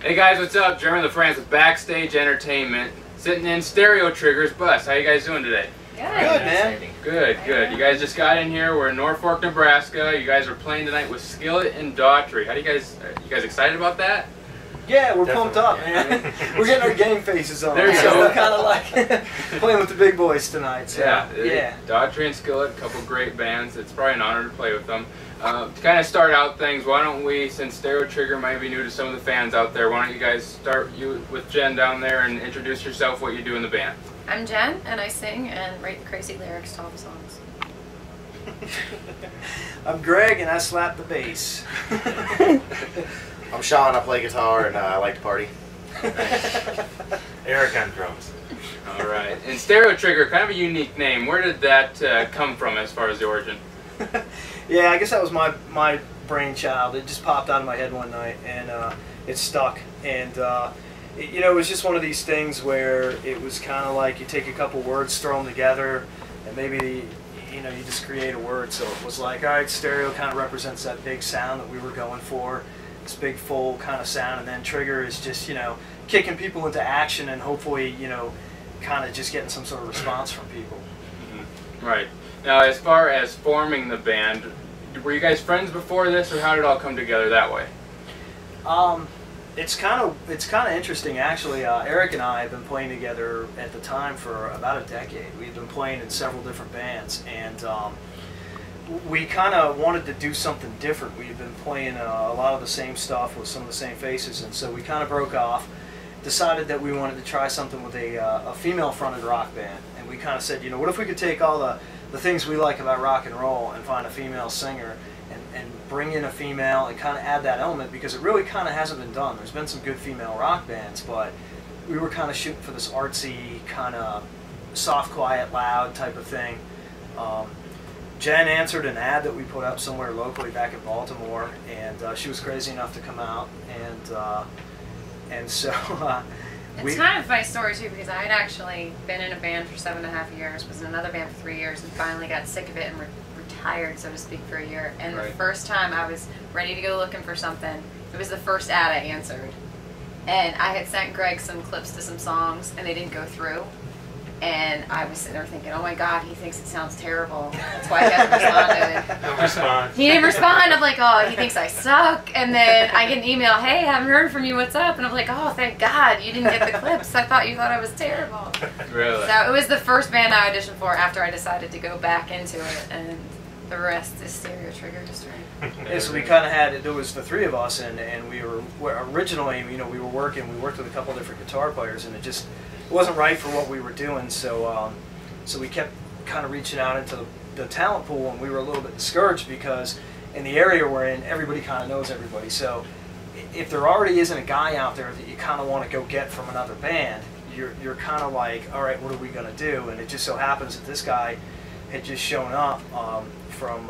Hey guys, what's up? Jeremy Lafrentz of Backstage Entertainment, sitting in Stereo Trigger's bus. How you guys doing today? Good, man. Good, good. You guys just got in here. We're in Norfolk, Nebraska. You guys are playing tonight with Skillet and Daughtry. How do you guys excited about that? Yeah, we're pumped up, man. We're getting our game faces on. There you go. We're kind of like playing with the big boys tonight. So, yeah. Daughtry and Skillet, a couple great bands. It's probably an honor to play with them. To kind of start out things, why don't we, since Stereo Trigger might be new to some of the fans out there, why don't you guys start with Jen down there and introduce yourself, what you do in the band. I'm Jen, and I sing and write the crazy lyrics to all the songs. I'm Greg, and I slap the bass. I'm Sean, I play guitar, and I like to party. Eric on drums. All right. And Stereo Trigger, kind of a unique name. Where did that come from as far as the origin? Yeah, I guess that was my brainchild. It just popped out of my head one night, and it stuck. And you know, it was just one of these things where it was kind of like you take a couple words, throw them together, and maybe you just create a word. So it was like, all right, stereo kind of represents that big sound that we were going for, this big full kind of sound, and then trigger is just kicking people into action and hopefully kind of just getting some sort of response from people. Mm-hmm. Right. Now, as far as forming the band, were you guys friends before this, or how did it all come together that way? It's kind of interesting, actually. Eric and I have been playing together at the time for about a decade. We've been playing in several different bands, and we kind of wanted to do something different. We've been playing a lot of the same stuff with some of the same faces, and so we kind of broke off, decided that we wanted to try something with a female-fronted rock band, and we kind of said, what if we could take all the things we like about rock and roll and find a female singer and bring in a female and kind of add that element, because it really kind of hasn't been done. There's been some good female rock bands, but we were kind of shooting for this artsy, kind of soft, quiet, loud type of thing. Jen answered an ad that we put up somewhere locally back in Baltimore, and she was crazy enough to come out, and so it's kind of a funny story too, because I had actually been in a band for 7.5 years, was in another band for 3 years, and finally got sick of it and retired, so to speak, for a year. And Right. The first time I was ready to go looking for something, it was the first ad I answered. And I had sent Greg some clips to some songs, and they didn't go through. And I was sitting there thinking, oh my God, he thinks it sounds terrible. That's why he hasn't responded. No response. He didn't respond. I'm like, oh, he thinks I suck. And then I get an email, hey, I haven't heard from you, what's up? And I'm like, oh, thank God, you didn't get the clips. I thought you thought I was terrible. Really? So it was the first band I auditioned for after I decided to go back into it, and the rest is Stereo Trigger history. Yeah, so we kind of had, there was the three of us, and we were originally, we worked with a couple different guitar players, and it wasn't right for what we were doing, so so we kept kind of reaching out into the talent pool, and we were a little bit discouraged because in the area we're in, everybody kind of knows everybody. So if there already isn't a guy out there that you kind of want to go get from another band, you're kind of like, all right, what are we going to do? And it just so happens that this guy had just shown up from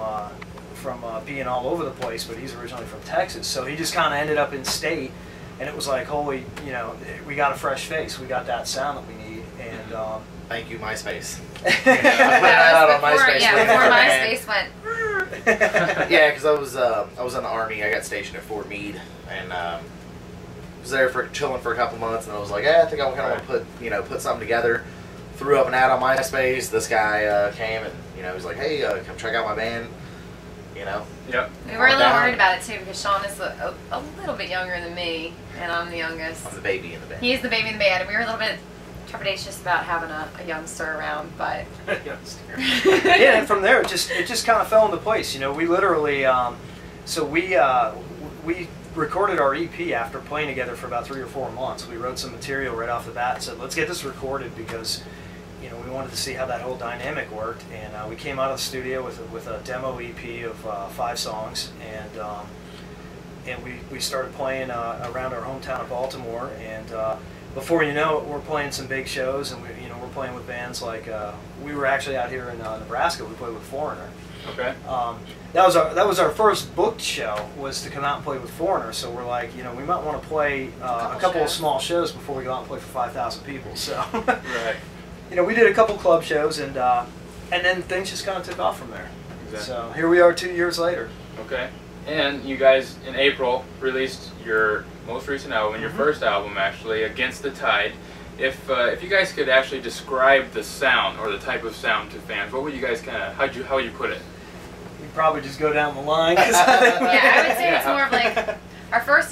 being all over the place, but he's originally from Texas, so he just kind of ended up in state. And it was like, holy, we got a fresh face. We got that sound that we need. And Thank you, MySpace. Before MySpace went. Yeah, because I was in the Army. I got stationed at Fort Meade, and was there for chilling for a couple months. And I was like, I think I kind of want to put something together. Threw up an ad on MySpace. This guy came and he was like, hey, come check out my band. Yep. We were a little worried about it too, because Sean is a little bit younger than me, and I'm the youngest. I'm the baby in the band. He is the baby in the band, and we were a little bit trepidatious about having a youngster around, but yeah, and from there it just kind of fell into place. We literally so we recorded our EP after playing together for about 3 or 4 months. We wrote some material right off the bat and said, let's get this recorded, because we wanted to see how that whole dynamic worked, and we came out of the studio with a demo EP of 5 songs, and we started playing around our hometown of Baltimore, and before you know it, we're playing some big shows, and we're playing with bands like we were actually out here in Nebraska. We played with Foreigner. Okay. That was our first booked show, was to come out and play with Foreigner. So we're like, we might want to play a couple of small shows before we go out and play for 5,000 people. So. Right. We did a couple club shows, and then things just kind of took off from there. Exactly. So here we are 2 years later. Okay. And you guys, in April, released your most recent album, your first album actually, Against the Tide. If you guys could actually describe the sound or the type of sound to fans, what would you guys kind of, how would you put it? You'd probably just go down the line. Yeah, I would say it's more of like our first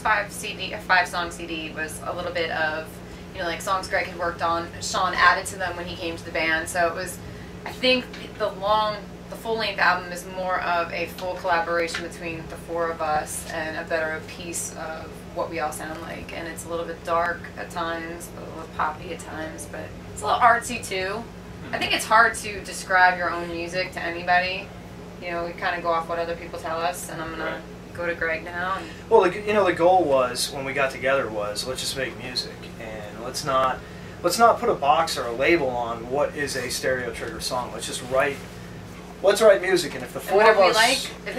5-song CD was a little bit of, you know, like songs Greg had worked on. Sean added to them when he came to the band, so it was, I think the full-length album is more of a full collaboration between the four of us and a better piece of what we all sound like. And it's a little bit dark at times, a little poppy at times, but it's a little artsy too. I think it's hard to describe your own music to anybody. You know, we kind of go off what other people tell us, and I'm gonna go to Greg now. And well, you know, the goal was when we got together was let's just make music, and let's not put a box or a label on what is a Stereo Trigger song. Let's write music, and if the four of us, if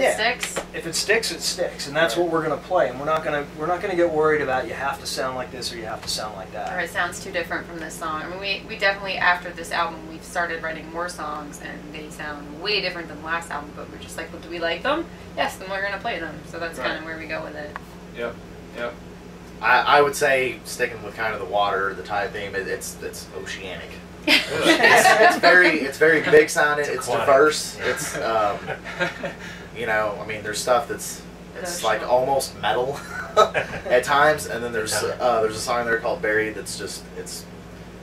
it sticks, it sticks, and that's what we're gonna play. And we're not gonna get worried about you have to sound like this or you have to sound like that. Or it sounds too different from this song. I mean, we definitely, after this album, we've started writing more songs, and they sound way different than the last album. But we're just like, well, do we like them? Yes, then we're gonna play them. So that's kind of where we go with it. Yep. Yep. I would say, sticking with kind of the water, the tide theme, it's oceanic. it's very big sounding. It's diverse. It's you know, I mean, there's stuff it's like almost metal at times, and then there's a song there called Buried that's just it's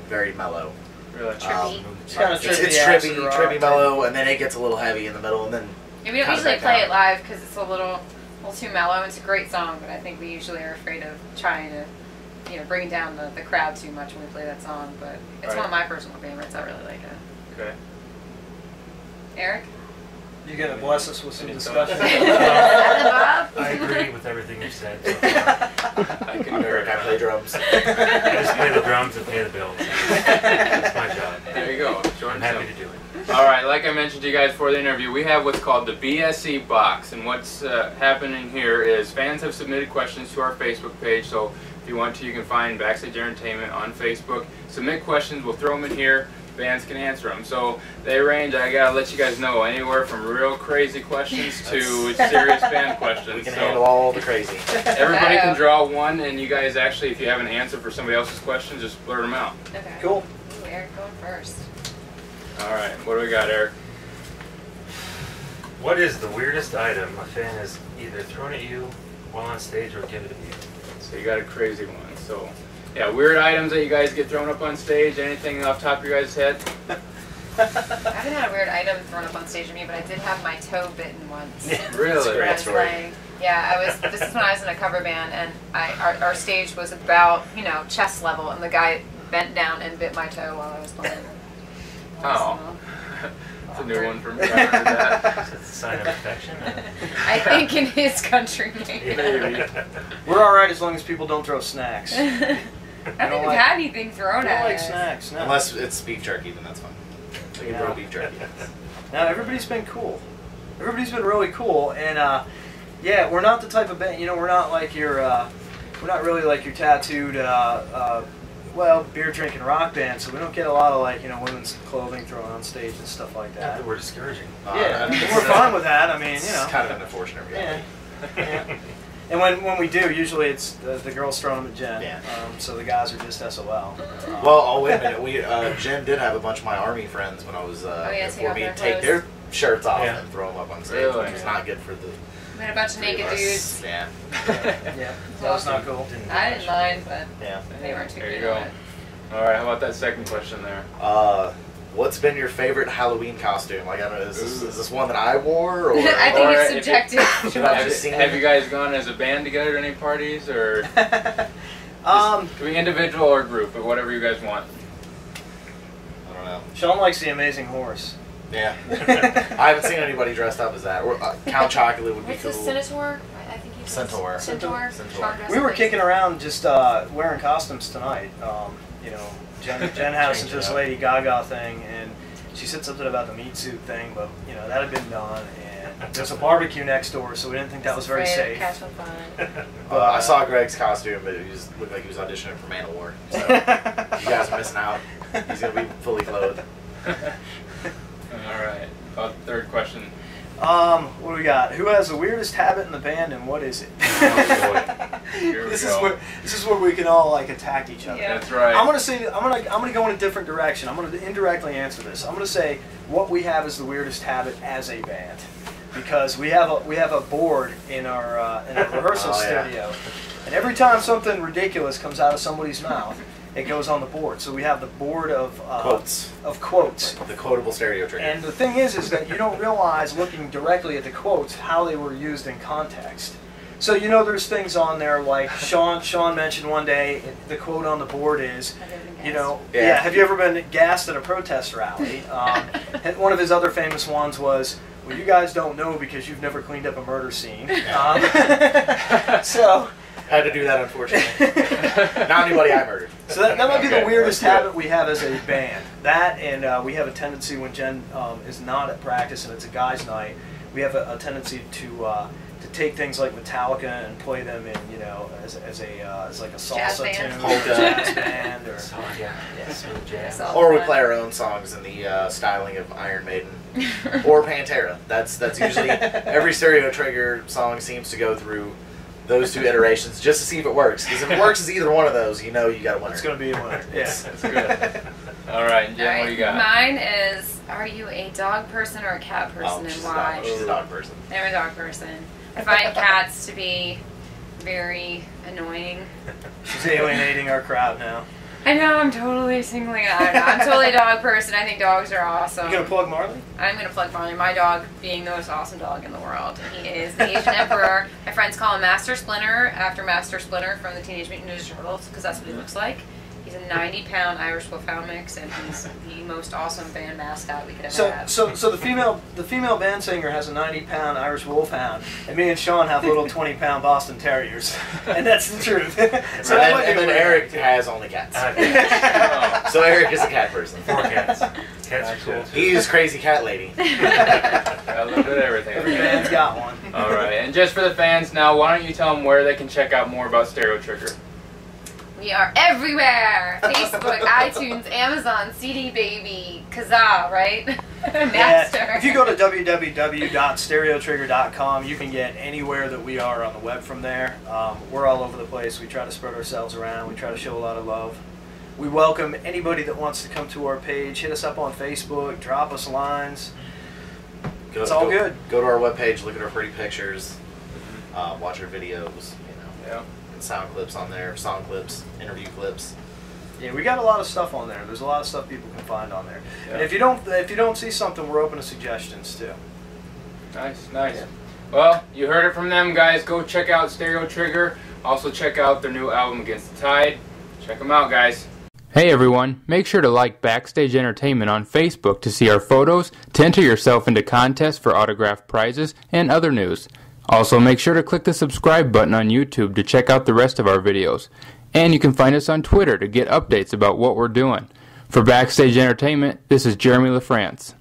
very mellow. Really trippy. It's kind of it's trippy mellow, and then it gets a little heavy in the middle, and then we don't usually play it live because it's a little too mellow. It's a great song, but I think we usually are afraid of trying to, you know, bring down the crowd too much when we play that song. But it's one of my personal favorites. I really like it. Okay. Eric? You gonna bless us with some discussion? I agree with everything you said. So I can Eric, I play drums. I just play the drums and pay the bills. That's my job. There you go. I'm happy to do it. All right, like I mentioned to you guys before the interview, we have what's called the BSE box, and what's happening here is fans have submitted questions to our Facebook page, so if you want to, you can find Backstage Entertainment on Facebook. Submit questions, we'll throw them in here, fans can answer them. So they range, I gotta let you guys know, anywhere from real crazy questions to serious fan questions. We can handle all the crazy. Everybody can draw one, and you guys actually, if you have an answer for somebody else's question, just blurt them out. Okay. Cool. Ooh, Eric going first. All right, what do we got, Eric? What is the weirdest item a fan has either thrown at you while on stage or given to you? So you got a crazy one. So, yeah, weird items that you guys get thrown up on stage. Anything off the top of your guys' head? I haven't had a weird item thrown up on stage with me, but I did have my toe bitten once. Really? When I was playing. Yeah, this is when I was in a cover band, and our stage was about, you know, chest level, and the guy bent down and bit my toe while I was playing. Oh. That's a new one for me. I heard that. Is it a sign of affection? I think in his country, maybe. Maybe. We're all right as long as people don't throw snacks. I don't think we've had anything thrown I at don't like us. snacks. No. Unless it's beef jerky, then that's fine. So you throw beef jerky. No, everybody's been cool. Everybody's been really cool, and yeah, we're not the type of band. You know, we're not like your. We're not really like your tattooed. Well, beer drinking rock band, so we don't get a lot of like, you know, women's clothing thrown on stage and stuff like that. We're discouraging. Yeah, we're fine with that. I mean, you know, It's kind of an unfortunate reality. yeah. And when we do, usually it's the girls throwing them at Jen. Yeah. So the guys are just SOL. Well, oh wait a minute. We Jen did have a bunch of my army friends when I was yes, you before got me their take clothes. their shirts off Yeah. and throw them up on stage, Really? which is not good for the We had a bunch of naked three of us. dudes. Yeah. Yeah, that was not cool. I didn't mind, but Yeah. they weren't too There you good go. at it. All right, how about that second question there? What's been your favorite Halloween costume? Like, I don't know, is this one that I wore, or I think Or it's if you- subjective. should I just seen Have it? you guys gone as a band together to any parties, or Um, could be individual or group, but whatever you guys want? I don't know. Sean likes the Amazing Horse. Yeah. I haven't seen anybody dressed up as that. Or Count Chocula would be What's cool. the Centaur? I think he said Centaur. Centaur. Centaur. Sean dressed We were up kicking as- around just wearing costumes tonight. You know, Jen had us Change into it this up. Lady Gaga thing, and she said something about the meat suit thing, but you know that had been done, and there's a barbecue next door, so we didn't think that was very Afraid of safe. catching fire. I saw Greg's costume, but he looked like he was auditioning for Manowar. So you guys are missing out. He's gonna be fully clothed. All right. About the third question. What do we got? Who has the weirdest habit in the band, and what is it? Here we This go. is where we can all like attack each other. Yeah. That's right. I'm gonna go in a different direction. I'm gonna indirectly answer this. I'm gonna say what we have is the weirdest habit as a band, because we have a board in our rehearsal Oh, yeah. studio, and every time something ridiculous comes out of somebody's mouth, it goes on the board. So we have the board of Quotes. Of quotes. The quotable stereo trigger. And the thing is that you don't realize, looking directly at the quotes, how they were used in context. So there's things on there like Sean mentioned one day. The quote on the board is, have you ever been gassed at a protest rally? And one of his other famous ones was, well, you guys don't know because you've never cleaned up a murder scene. So. Had to do that, unfortunately. Not anybody I murdered. So that might be the Okay, weirdest that's good. habit we have as a band. That, and we have a tendency when Jen is not at practice and it's a guys' night, we have a tendency to take things like Metallica and play them in, as like a Jazz salsa band. tune, Polka. jazz band, or Oh, yeah. Smooth jazz. So- Or we play our own songs in the styling of Iron Maiden or Pantera. That's usually every stereo trigger song seems to go through those two iterations just to see if it works. Because if it works as either one of those, you got a winner. it's going to be a winner. Yeah. That's good. All right, Jen, what do you got? Mine is, are you a dog person or a cat person, and why? She's a dog person. I'm a dog person. I find cats to be very annoying. She's alienating our crowd now. I know, I'm totally singling out. I'm totally a dog person. I think dogs are awesome. You going to plug Marley? I'm going to plug Marley, my dog being the most awesome dog in the world. He is the Asian Emperor. My friends call him Master Splinter after Master Splinter from the Teenage Mutant Ninja Turtles, because that's what he looks like. He's a 90-pound Irish Wolfhound mix, and he's the most awesome band mascot we could ever have. So the female band singer has a 90-pound Irish Wolfhound, and me and Sean have little 20-pound Boston Terriers, and that's the truth. So that might be and then weird. Eric has only cats. Oh, So Eric is a cat person. 4 cats. Cats are cool too. He's crazy cat lady. a little bit of everything. Every band's got one. All right, and just for the fans now, why don't you tell them where they can check out more about Stereo Trigger? We are everywhere. Facebook, iTunes, Amazon, CD Baby, Kazaa, right? Napster. Yeah, if you go to www.stereotrigger.com, you can get anywhere that we are on the web from there. We're all over the place. We try to spread ourselves around. We try to show a lot of love. We welcome anybody that wants to come to our page. Hit us up on Facebook. Drop us lines. It's all good. Go to our webpage, look at our pretty pictures, watch our videos, Yeah. sound clips on there, song clips, interview clips. Yeah, we got a lot of stuff on there. There's a lot of stuff people can find on there. Yeah. And if you don't see something, we're open to suggestions too. Nice, nice. Yeah. Well, you heard it from them, guys. Go check out Stereo Trigger. Also check out their new album, Against the Tide. Check them out, guys. Hey everyone, make sure to like Backstage Entertainment on Facebook to see our photos, to enter yourself into contests for autographed prizes, and other news. Also, make sure to click the subscribe button on YouTube to check out the rest of our videos. And you can find us on Twitter to get updates about what we're doing. For Backstage Entertainment, this is Jeremy Lafrentz.